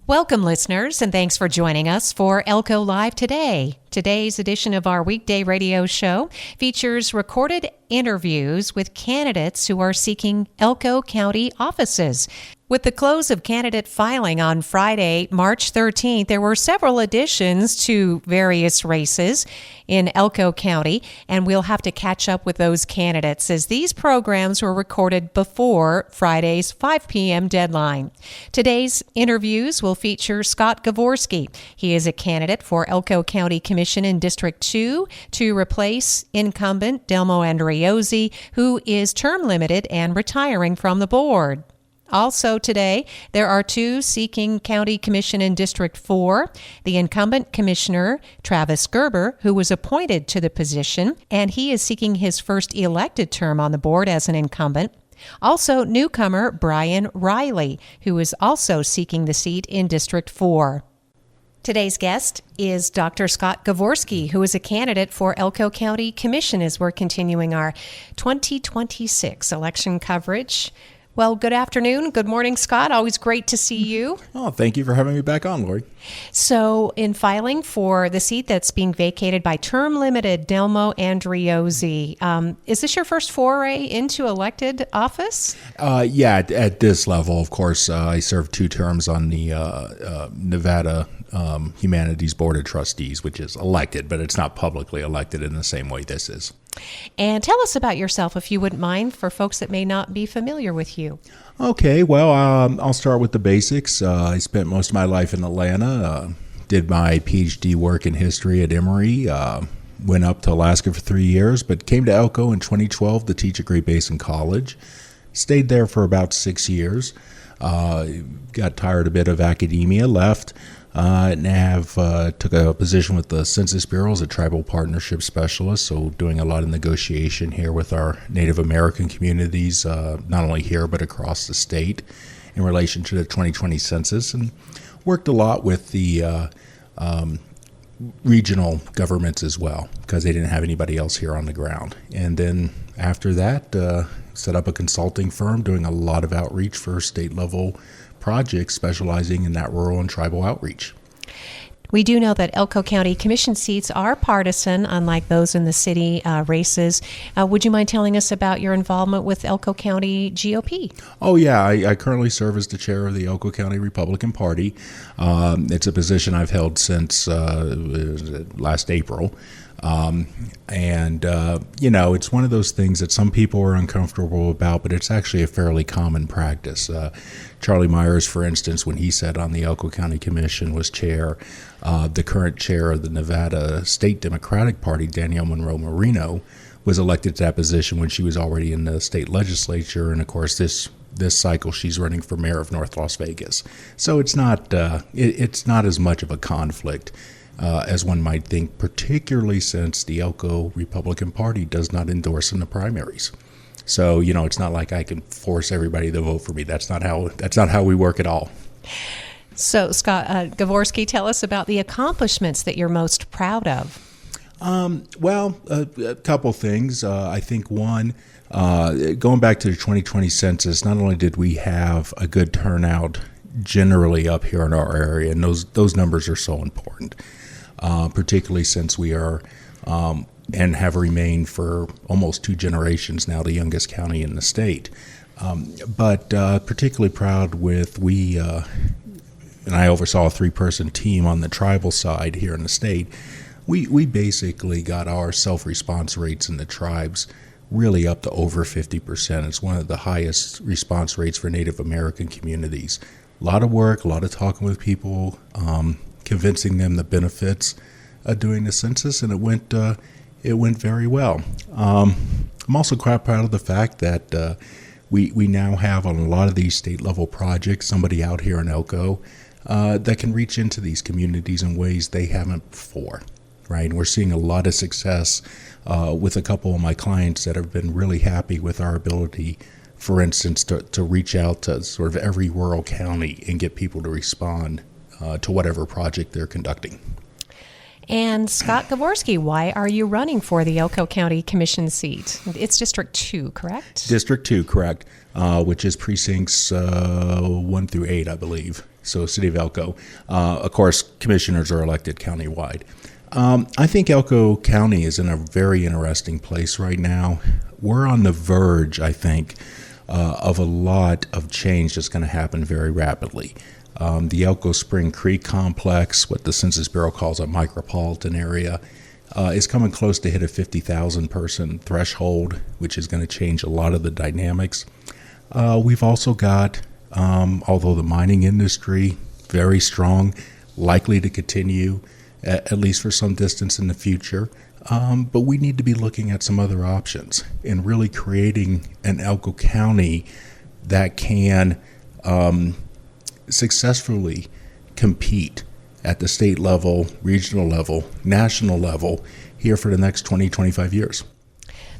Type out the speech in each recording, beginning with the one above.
Welcome, listeners, and thanks for joining us for Elko Live Today. Today's edition of our weekday radio show features recorded interviews with candidates who are seeking Elko County offices. With the close of candidate filing on Friday, March 13th, there were several additions to various races in Elko County, and we'll have to catch up with those candidates as these programs were recorded before Friday's 5 p.m. deadline. Today's interviews will feature Scott Gavorsky. He is a candidate for Elko County Commission in District 2 to replace incumbent Delmo Andriozzi, who is term limited and retiring from the board. Also today, there are two seeking County Commission in District 4. The incumbent commissioner, Travis Gerber, who was appointed to the position, and he is seeking his first elected term on the board as an incumbent. Also, newcomer Brian Riley, who is also seeking the seat in District 4. Today's guest is Dr. Scott Gavorsky, who is a candidate for Elko County Commission as we're continuing our 2026 election coverage. Well, good afternoon. Good morning, Scott. Always great to see you. Oh, thank you for having me back on, Lori. So, in filing for the seat that's being vacated by term-limited Delmo Andriozzi, is this your first foray into elected office? Yeah, at this level, of course. I served 2 terms on the Nevada Humanities Board of Trustees, which is elected, but it's not publicly elected in the same way this is. And tell us about yourself, if you wouldn't mind, for folks that may not be familiar with you. Okay, well, I'll start with the basics. I spent most of my life in Atlanta, did my PhD work in history at Emory, went up to Alaska for 3 years, but came to Elko in 2012 to teach at Great Basin College. Stayed there for about 6 years. Got tired a bit of academia, left, and took a position with the Census Bureau as a tribal partnership specialist, so doing a lot of negotiation here with our Native American communities, not only here but across the state in relation to the 2020 census, and worked a lot with the regional governments as well because they didn't have anybody else here on the ground. And then after that, set up a consulting firm doing a lot of outreach for state level projects specializing in that rural and tribal outreach. We do know that Elko County Commission seats are partisan, unlike those in the city races. Would you mind telling us about your involvement with Elko County GOP? Oh, yeah. I currently serve as the chair of the Elko County Republican Party. It's a position I've held since last April. It's one of those things that some people are uncomfortable about, but it's actually a fairly common practice. Charlie Myers, for instance, when he sat on the Elko County Commission, was chair. The current chair of the Nevada State Democratic Party, Danielle Monroe Marino, was elected to that position when she was already in the state legislature. And of course, this cycle, she's running for mayor of North Las Vegas. So it's not as much of a conflict as one might think, particularly since the Elko Republican Party does not endorse in the primaries. So, it's not like I can force everybody to vote for me. That's not how we work at all. So, Scott Gavorsky, tell us about the accomplishments that you're most proud of. A couple things. I think one, going back to the 2020 census, not only did we have a good turnout generally up here in our area, and those numbers are so important, particularly since we are and have remained for almost 2 generations now the youngest county in the state. But particularly proud with and I oversaw a 3-person team on the tribal side here in the state. We basically got our self-response rates in the tribes really up to over 50%. It's one of the highest response rates for Native American communities. A lot of work, a lot of talking with people, convincing them the benefits of doing the census, and it went very well. I'm also quite proud of the fact that we now have on a lot of these state level projects somebody out here in Elko that can reach into these communities in ways they haven't before, right? And we're seeing a lot of success with a couple of my clients that have been really happy with our ability, for instance, to reach out to sort of every rural county and get people to respond to whatever project they're conducting. And Scott Gavorsky, why are you running for the Elko County Commission seat? It's District 2, correct? District 2, correct, which is precincts 1 through 8, I believe. so City of Elko. Of course, commissioners are elected countywide. I think Elko County is in a very interesting place right now. We're on the verge, I think, of a lot of change that's going to happen very rapidly. The Elko Spring Creek complex, what the Census Bureau calls a micropolitan area, is coming close to hit a 50,000 person threshold, which is going to change a lot of the dynamics. We've also got, although the mining industry, very strong, likely to continue, at least for some distance in the future. But we need to be looking at some other options and really creating an Elko County that can successfully compete at the state level, regional level, national level here for the next 20, 25 years.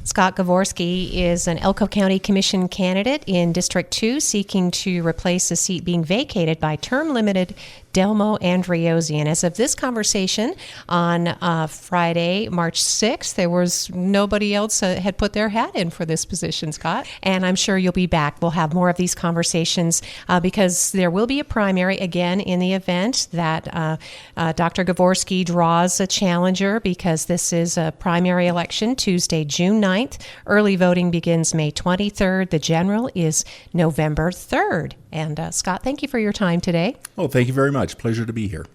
Scott Gavorsky is an Elko County Commission candidate in District 2 seeking to replace a seat being vacated by term-limited Delmo Andriozzi. And as of this conversation on Friday, March 6th, there was nobody else had put their hat in for this position, Scott. And I'm sure you'll be back. We'll have more of these conversations because there will be a primary again in the event that Dr. Gavorsky draws a challenger, because this is a primary election Tuesday, June 9th. Early voting begins May 23rd. The general is November 3rd. And Scott, thank you for your time today. Oh, thank you very much. Pleasure to be here.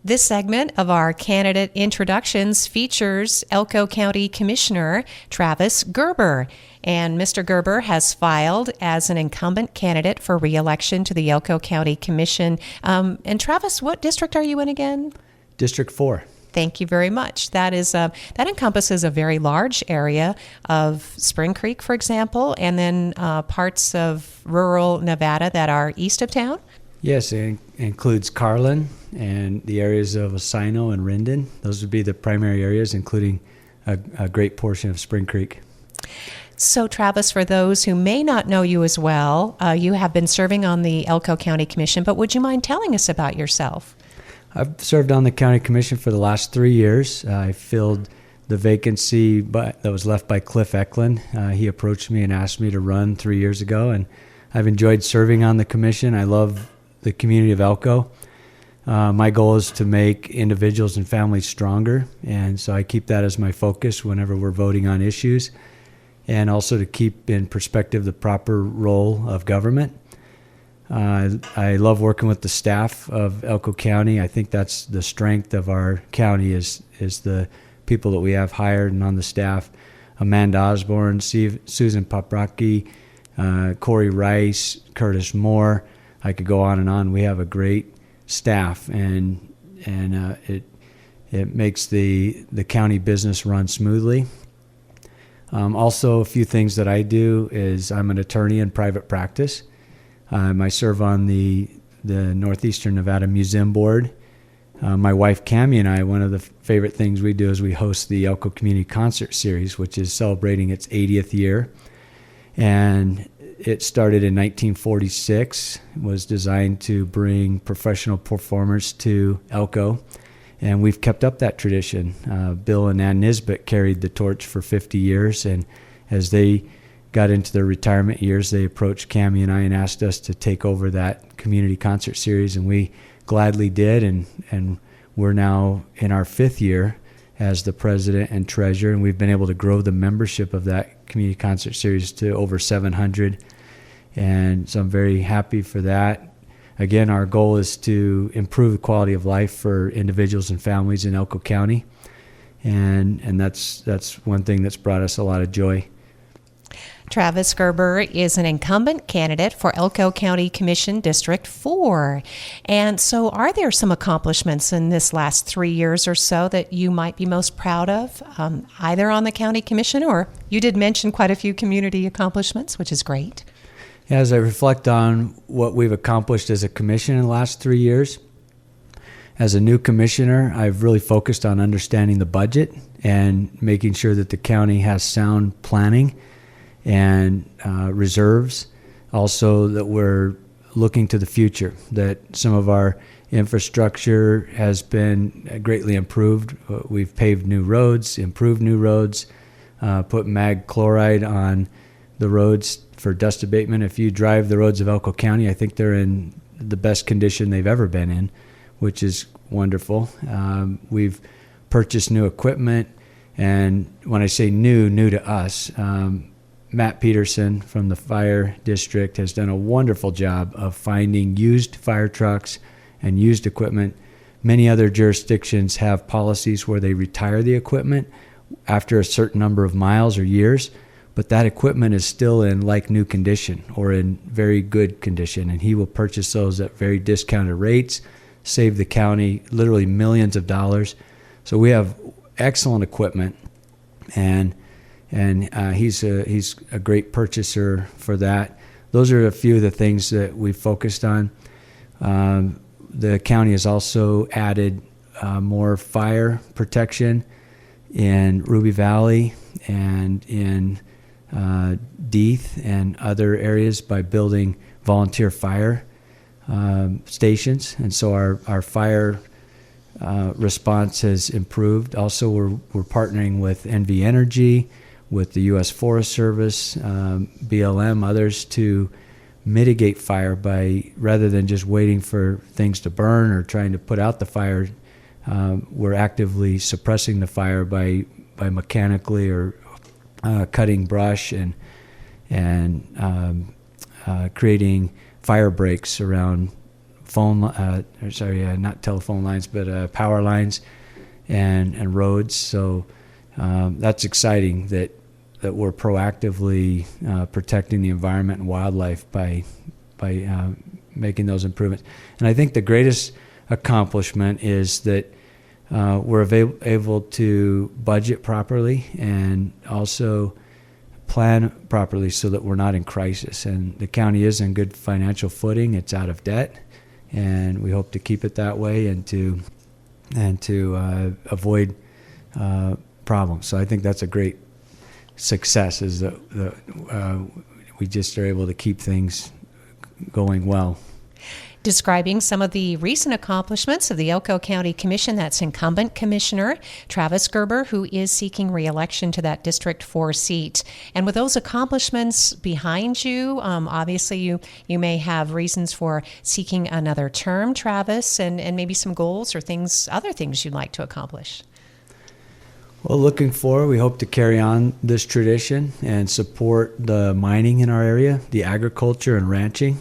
This segment of our candidate introductions features Elko County Commissioner Travis Gerber. And Mr. Gerber has filed as an incumbent candidate for re-election to the Elko County Commission. And Travis, what district are you in again? District 4. Thank you very much. That encompasses a very large area of Spring Creek, for example, and then parts of rural Nevada that are east of town. Yes, it includes Carlin and the areas of Osino and Rendon. Those would be the primary areas, including a great portion of Spring Creek. So, Travis, for those who may not know you as well, you have been serving on the Elko County Commission, but would you mind telling us about yourself? I've served on the county commission for the last 3 years. I filled the vacancy that was left by Cliff Eklund. He approached me and asked me to run 3 years ago, and I've enjoyed serving on the commission. I love the community of Elko. My goal is to make individuals and families stronger, and so I keep that as my focus whenever we're voting on issues, and also to keep in perspective the proper role of government. I love working with the staff of Elko County. I think that's the strength of our county is the people that we have hired and on the staff. Amanda Osborne, Susan Poprocki, Corey Rice, Curtis Moore. I could go on and on. We have a great staff, and it makes the county business run smoothly. Also, a few things that I do is I'm an attorney in private practice. I serve on the Northeastern Nevada Museum Board. My wife, Cammie, and I, one of the favorite things we do is we host the Elko Community Concert Series, which is celebrating its 80th year. And it started in 1946, was designed to bring professional performers to Elko. And we've kept up that tradition. Bill and Ann Nisbet carried the torch for 50 years, and as they got into their retirement years, they approached Cammie and I and asked us to take over that community concert series, and we gladly did, and we're now in our 5th year as the president and treasurer, and we've been able to grow the membership of that community concert series to over 700, and so I'm very happy for that. Again, our goal is to improve the quality of life for individuals and families in Elko County, and that's one thing that's brought us a lot of joy. Travis Gerber is an incumbent candidate for Elko County Commission District 4. And so are there some accomplishments in this last 3 years or so that you might be most proud of, either on the county commission, or you did mention quite a few community accomplishments, which is great. As I reflect on what we've accomplished as a commission in the last 3 years, as a new commissioner, I've really focused on understanding the budget and making sure that the county has sound planning and reserves. Also, that we're looking to the future, that some of our infrastructure has been greatly improved. We've paved new roads, improved new roads, put mag chloride on the roads for dust abatement. If you drive the roads of Elko County, I think they're in the best condition they've ever been in, which is wonderful. We've purchased new equipment, and when I say new to us, Matt Peterson from the fire district has done a wonderful job of finding used fire trucks and used equipment. Many other jurisdictions have policies where they retire the equipment after a certain number of miles or years, but that equipment is still in like new condition or in very good condition, and he will purchase those at very discounted rates, save the county literally millions of dollars. So we have excellent equipment, and he's a great purchaser for that. Those are a few of the things that we've focused on. The county has also added more fire protection in Ruby Valley and in Death and other areas by building volunteer fire stations, and so our fire response has improved. Also, we're partnering with NV Energy, with the U.S. Forest Service, BLM, others to mitigate fire by, rather than just waiting for things to burn or trying to put out the fire, we're actively suppressing the fire by mechanically or cutting brush and creating fire breaks around not telephone lines, but power lines and roads. So that's exciting that we're proactively protecting the environment and wildlife by making those improvements. And I think the greatest accomplishment is that we're able to budget properly and also plan properly so that we're not in crisis. And the county is in good financial footing. It's out of debt, and we hope to keep it that way and to avoid problems. So I think that's a great success, is that we just are able to keep things going well. Describing some of the recent accomplishments of the Elko County Commission, that's incumbent Commissioner Travis Gerber, who is seeking re-election to that District 4 seat. And with those accomplishments behind you, obviously you may have reasons for seeking another term, Travis, and maybe some goals or other things you'd like to accomplish. Well, looking forward, we hope to carry on this tradition and support the mining in our area, the agriculture and ranching,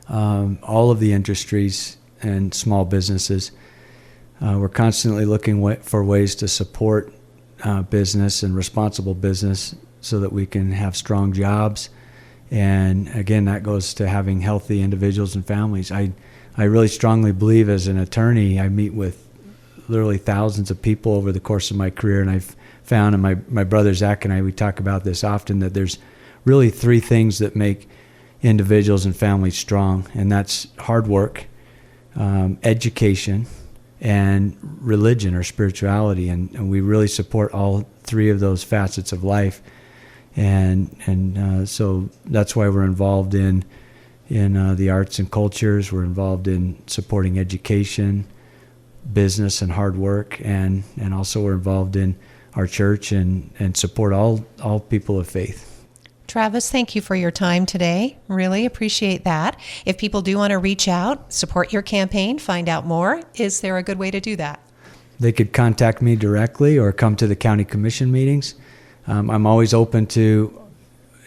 all of the industries and small businesses. We're constantly looking for ways to support business and responsible business so that we can have strong jobs. And again, that goes to having healthy individuals and families. I really strongly believe, as an attorney, I meet with literally thousands of people over the course of my career, and I've found, and my brother Zach and I, we talk about this often, that there's really three things that make individuals and families strong, and that's hard work, education, and religion or spirituality, and we really support all three of those facets of life, and so that's why we're involved in the arts and cultures. We're involved in supporting education, business, and hard work, and also we're involved in our church and support all people of faith. Travis, thank you for your time today. Really appreciate that. If people do want to reach out, support your campaign, find out more, is there a good way to do that? They could contact me directly or come to the county commission meetings. I'm always open to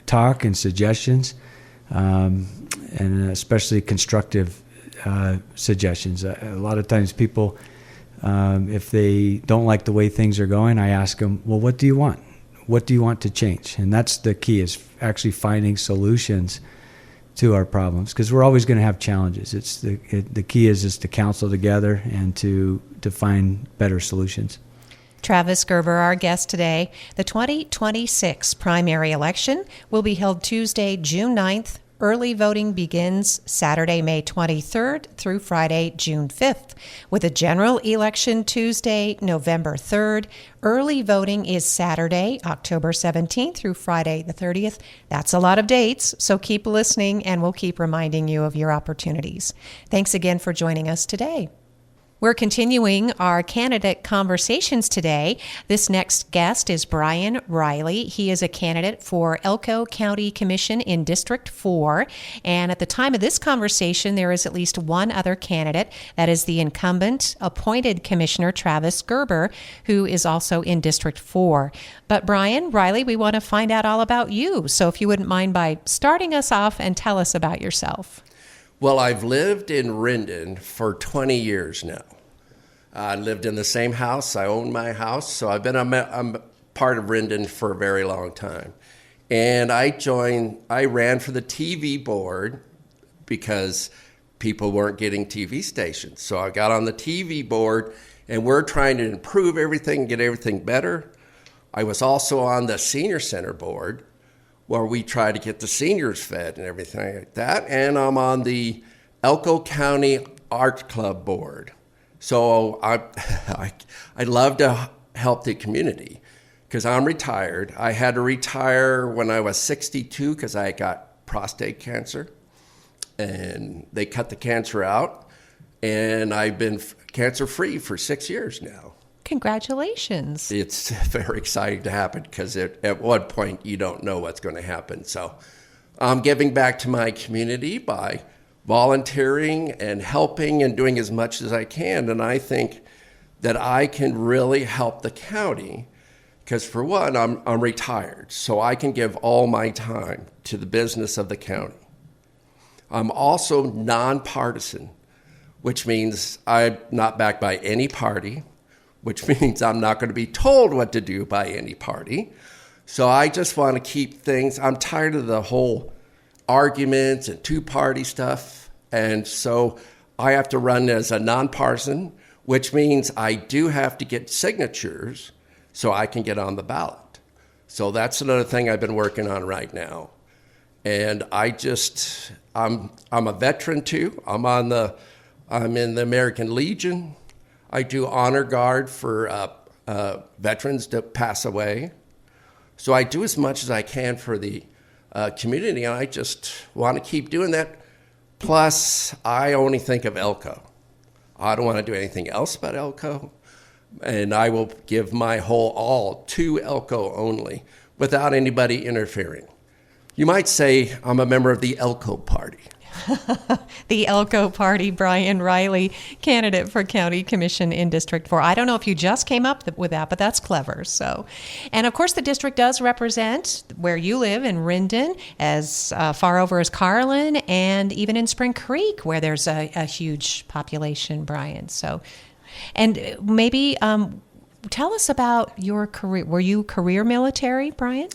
talk and suggestions, and especially constructive suggestions. A lot of times people, if they don't like the way things are going, I ask them, well, what do you want? What do you want to change? And that's the key, is actually finding solutions to our problems, because we're always going to have challenges. The key is to counsel together and to find better solutions. Travis Gerber, our guest today. The 2026 primary election will be held Tuesday, June 9th. Early voting begins Saturday, May 23rd through Friday, June 5th, with a general election Tuesday, November 3rd. Early voting is Saturday, October 17th through Friday the 30th. That's a lot of dates, so keep listening and we'll keep reminding you of your opportunities. Thanks again for joining us today. We're continuing our candidate conversations today. This next guest is Brian Riley. He is a candidate for Elko County Commission in District 4. And at the time of this conversation, there is at least one other candidate. That is the incumbent appointed Commissioner Travis Gerber, who is also in District 4. But Brian Riley, we want to find out all about you. So if you wouldn't mind by starting us off and tell us about yourself. Well, I've lived in Rendon for 20 years now. I lived in the same house. I own my house. So I'm part of Rendon for a very long time. And I ran for the TV board because people weren't getting TV stations. So I got on the TV board, and we're trying to improve everything, get everything better. I was also on the senior center board, where we try to get the seniors fed and everything like that. And I'm on the Elko County Art Club board. So I love to help the community because I'm retired. I had to retire when I was 62 because I got prostate cancer, and they cut the cancer out, and I've been cancer-free for 6 years now. Congratulations. It's very exciting to happen because at one point you don't know what's going to happen. So I'm giving back to my community by volunteering and helping and doing as much as I can. And I think that I can really help the county because, for one, I'm retired, so I can give all my time to the business of the county. I'm also nonpartisan, which means I'm not backed by any party, which means I'm not going to be told what to do by any party. So I just want to keep things, I'm tired of the whole arguments and two-party stuff. And so I have to run as a nonpartisan, which means I do have to get signatures so I can get on the ballot. So that's another thing I've been working on right now. And I'm a veteran too. I'm in the American Legion. I do honor guard for veterans that pass away. So I do as much as I can for the community, and I just want to keep doing that. Plus, I only think of Elko. I don't want to do anything else but Elko, and I will give my whole all to Elko only without anybody interfering. You might say I'm a member of the Elko Party. The Elko Party, Brian Riley, candidate for County Commission in District 4. I don't know if you just came up with that, but that's clever. So, and of course, the district does represent where you live in Rendon, as far over as Carlin, and even in Spring Creek, where there's a huge population, Brian. So, and maybe tell us about your career. Were you career military, Brian?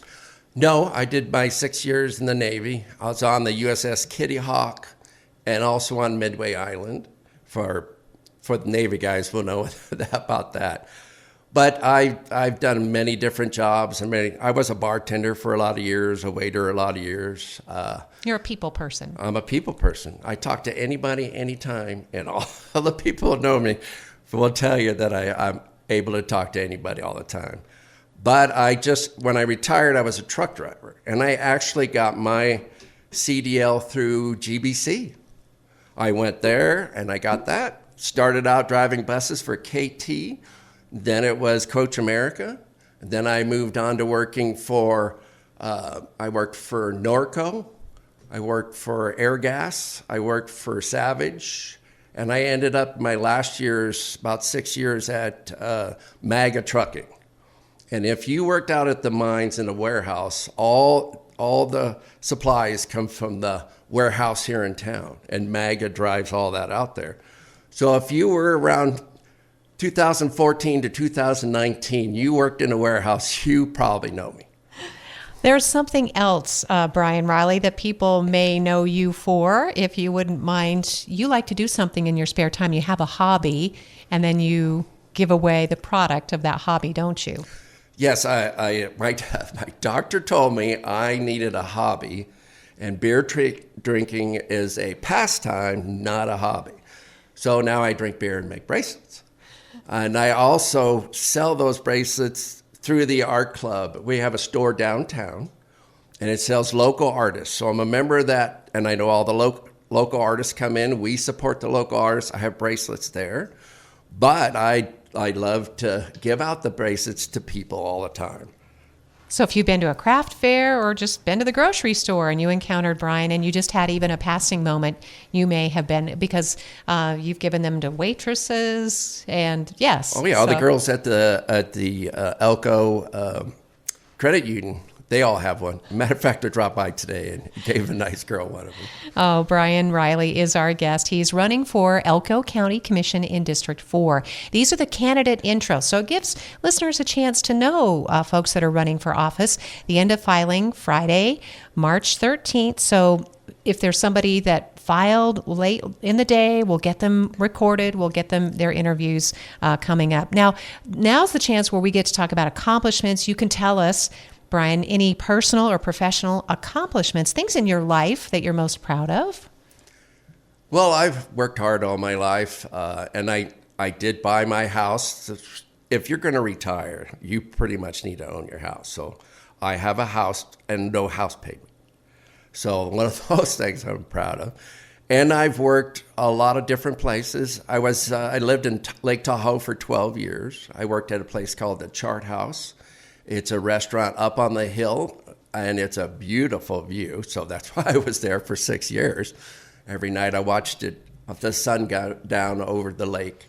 No, I did my 6 years in the Navy. I was on the USS Kitty Hawk and also on Midway Island. For the Navy guys will know about that. But I've done many different jobs. I was a bartender for a lot of years, a waiter a lot of years. You're a people person. I'm a people person. I talk to anybody, anytime, and all the people who know me will tell you that I'm able to talk to anybody all the time. But when I retired, I was a truck driver, and I actually got my CDL through GBC. I went there, and I got that. Started out driving buses for KT. Then it was Coach America. Then I moved on to working I worked for Norco. I worked for Airgas. I worked for Savage. And I ended up my last years, about 6 years at MAGA Trucking. And if you worked out at the mines in the warehouse, all the supplies come from the warehouse here in town, and MAGA drives all that out there. So if you were around 2014 to 2019, you worked in a warehouse, you probably know me. There's something else, Brian Riley, that people may know you for, if you wouldn't mind. You like to do something in your spare time. You have a hobby, and then you give away the product of that hobby, don't you? Yes, my doctor told me I needed a hobby, and beer drinking is a pastime, not a hobby. So now I drink beer and make bracelets. And I also sell those bracelets through the art club. We have a store downtown, and it sells local artists. So I'm a member of that, and I know all the local artists come in. We support the local artists. I have bracelets there. But I love to give out the bracelets to people all the time. So if you've been to a craft fair or just been to the grocery store and you encountered Brian and you just had even a passing moment, you may have been, because you've given them to waitresses and yes. Oh yeah, all the girls at the Elko credit union, they all have one. Matter of fact, I dropped by today and gave a nice girl one of them. Oh, Brian Riley is our guest. He's running for Elko County Commission in District 4. These are the candidate intros, so it gives listeners a chance to know folks that are running for office. The end of filing Friday, March 13th. So if there's somebody that filed late in the day, we'll get them recorded. We'll get them their interviews coming up. Now's the chance where we get to talk about accomplishments. You can tell us, Brian, any personal or professional accomplishments, things in your life that you're most proud of? Well, I've worked hard all my life, and I did buy my house. If you're going to retire, you pretty much need to own your house. So I have a house and no house payment. So one of those things I'm proud of. And I've worked a lot of different places. I lived in Lake Tahoe for 12 years. I worked at a place called the Chart House. It's a restaurant up on the hill, and it's a beautiful view. So that's why I was there for 6 years. Every night I watched the sun go down over the lake.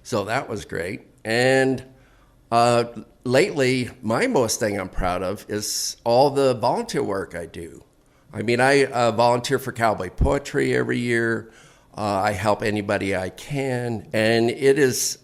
So that was great. And lately, my most thing I'm proud of is all the volunteer work I do. I mean, I volunteer for Cowboy Poetry every year. I help anybody I can. And it is,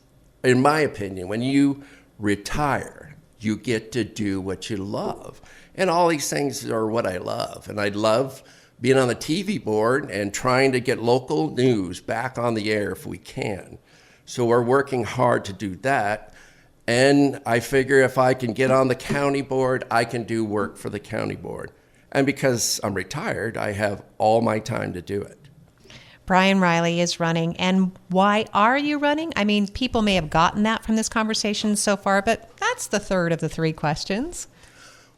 in my opinion, when you retire, you get to do what you love. And all these things are what I love. And I love being on the TV board and trying to get local news back on the air if we can. So we're working hard to do that. And I figure if I can get on the county board, I can do work for the county board. And because I'm retired, I have all my time to do it. Brian Riley is running. And why are you running? I mean, people may have gotten that from this conversation so far, but that's the third of the three questions.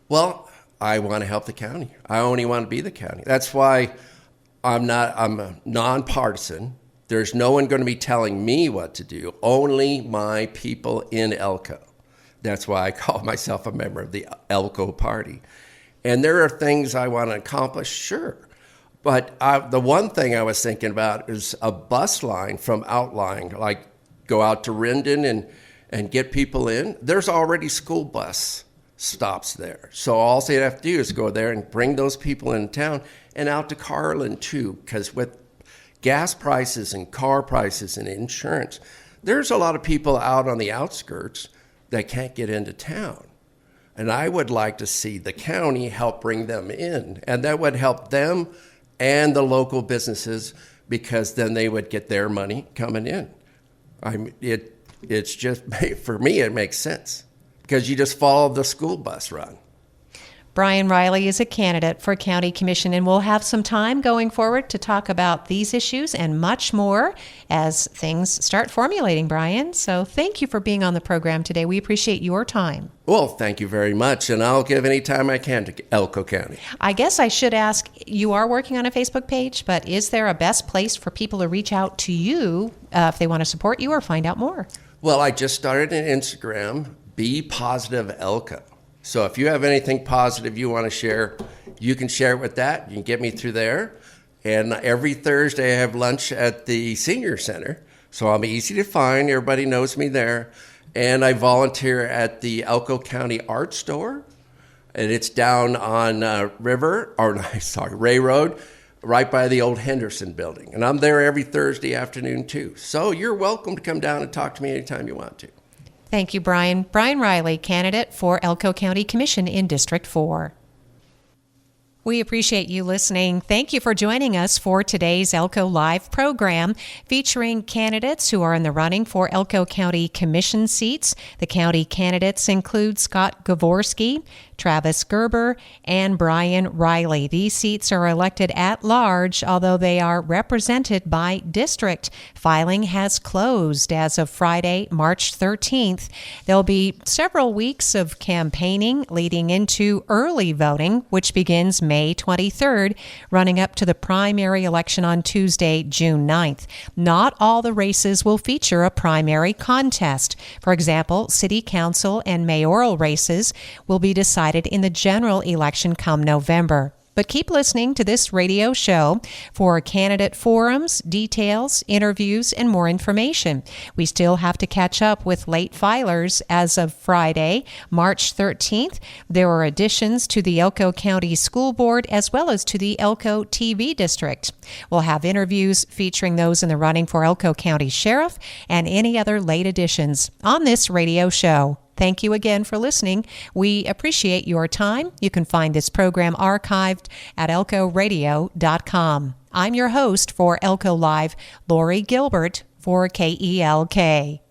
Well, I want to help the county. I only want to be the county. That's why I'm a nonpartisan. There's no one going to be telling me what to do, only my people in Elko. That's why I call myself a member of the Elko party. And there are things I want to accomplish, sure. But the one thing I was thinking about is a bus line from outlying, like go out to Rendon and get people in. There's already school bus stops there. So all they have to do is go there and bring those people in town and out to Carlin too, because with gas prices and car prices and insurance, there's a lot of people out on the outskirts that can't get into town. And I would like to see the county help bring them in, and that would help them and the local businesses, because then they would get their money coming in. It's just, for me, it makes sense because you just follow the school bus run. Brian Riley is a candidate for County Commission, and we'll have some time going forward to talk about these issues and much more as things start formulating, Brian. So thank you for being on the program today. We appreciate your time. Well, thank you very much, and I'll give any time I can to Elko County. I guess I should ask, you are working on a Facebook page, but is there a best place for people to reach out to you if they want to support you or find out more? Well, I just started an Instagram, Be Positive Elko. So if you have anything positive you want to share, you can share it with that. You can get me through there. And every Thursday I have lunch at the Senior Center. So I'm easy to find. Everybody knows me there. And I volunteer at the Elko County Art Store. And it's down on Ray Road, right by the old Henderson building. And I'm there every Thursday afternoon too. So you're welcome to come down and talk to me anytime you want to. Thank you, Brian. Brian Riley, candidate for Elko County Commission in District 4. We appreciate you listening. Thank you for joining us for today's Elko Live program featuring candidates who are in the running for Elko County Commission seats. The county candidates include Scott Gavorsky, Travis Gerber, and Brian Riley. These seats are elected at large, although they are represented by district. Filing has closed as of Friday, March 13th. There'll be several weeks of campaigning leading into early voting, which begins May 23rd, running up to the primary election on Tuesday, June 9th. Not all the races will feature a primary contest. For example, city council and mayoral races will be decided in the general election come November. But keep listening to this radio show for candidate forums, details, interviews, and more information. We still have to catch up with late filers as of Friday, March 13th. There are additions to the Elko County School Board as well as to the Elko TV District. We'll have interviews featuring those in the running for Elko County Sheriff and any other late additions on this radio show. Thank you again for listening. We appreciate your time. You can find this program archived at elkoradio.com. I'm your host for Elko Live, Lori Gilbert for KELK.